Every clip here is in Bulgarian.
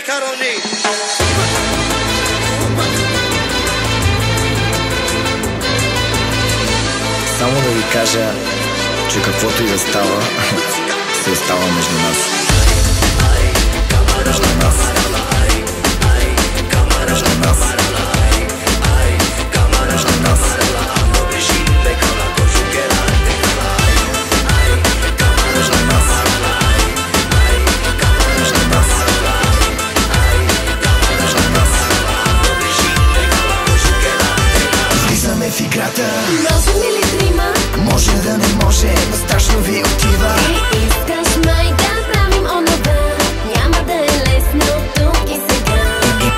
Карони. Само да ви кажа, че каквото и да става, се остава между нас. Между нас. Между нас. Между нас. Влизаме в играта. Можем ли трима? Може да не може, но страшно ви отива. Искаш май да правим онова. Няма да е лесно тук и сега.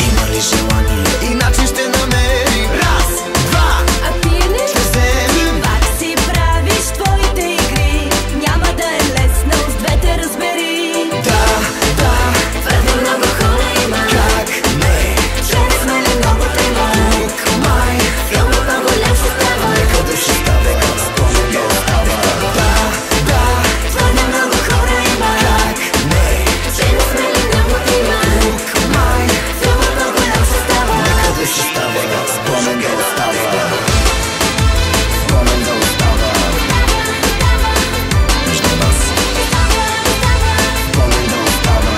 Има ли желание? И начин ще намерим. Раз, два, активни ще вземем. пак си правиш твоите игри. Няма да е лесно, с двете разбери. Да, Твърде много хора има. как не? Вчера сме ли много трима? Тук май, Филмът много леп ще става. нека да ще става. Спомен да остава. Да, Твърде много хора има. как не? Вчера сме ли много трима? Тук май, Филмът много леп ще става. нека да ще става. Спомен да остава. Спомен да остава. Между нас. Спомен да остава.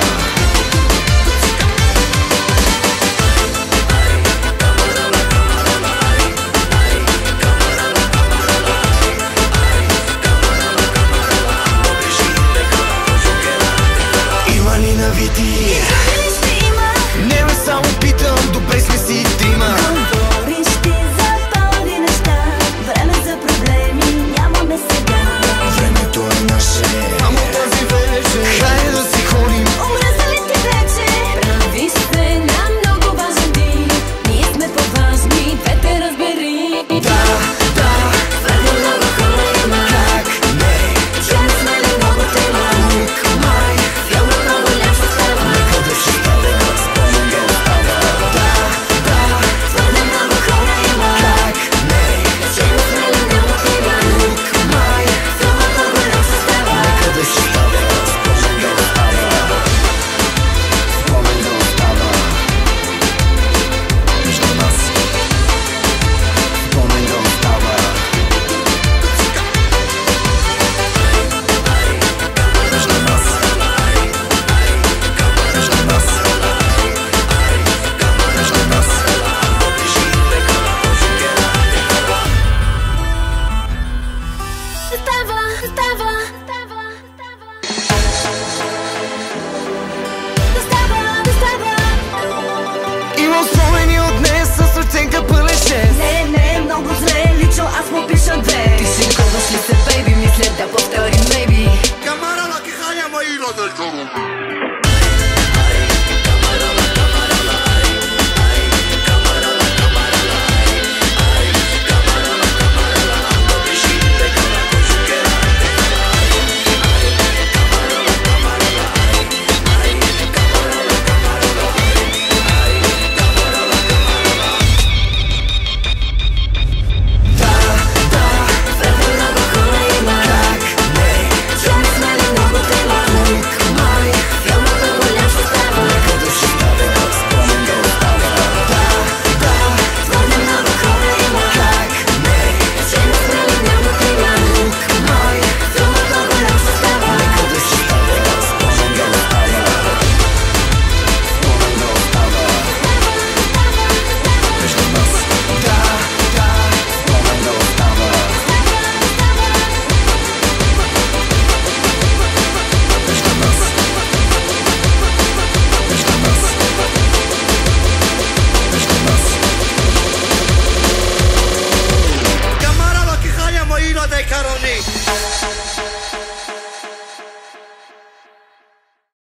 Има ли навити? Ще има. Не ме само питам, добре сме си трима. Говориш ти за пълни неща. Време за проблеми нямаме сега. Времето е наше. Само тази вече. Хайде да си ходим. Омръзали ти вече. Прави се на много важен ден. Ние сме по-важни, двете разбери. Да, Твърде много хора има. как не? Вчера сме ли много трима? Тук май, Филмът много леп ще става. нека да ще става. Спомен да остава. Да, Твърде много хора има. как не? Вчера сме ли много трима? Тук май, Филмът много леп ще става. нека да ще става. Спомен да остава. Спомен да остава. Между нас. Спомен да остава. Между нас. Между нас. Между нас. Става, става, става, става. Става. Имам спомени от днес с оценка пълен 6. Не е много зле, лично аз му пиша 2. Ти шинковаш ли се, бейби, мисля да повторим, maybe. Камара на киханя, мои родители.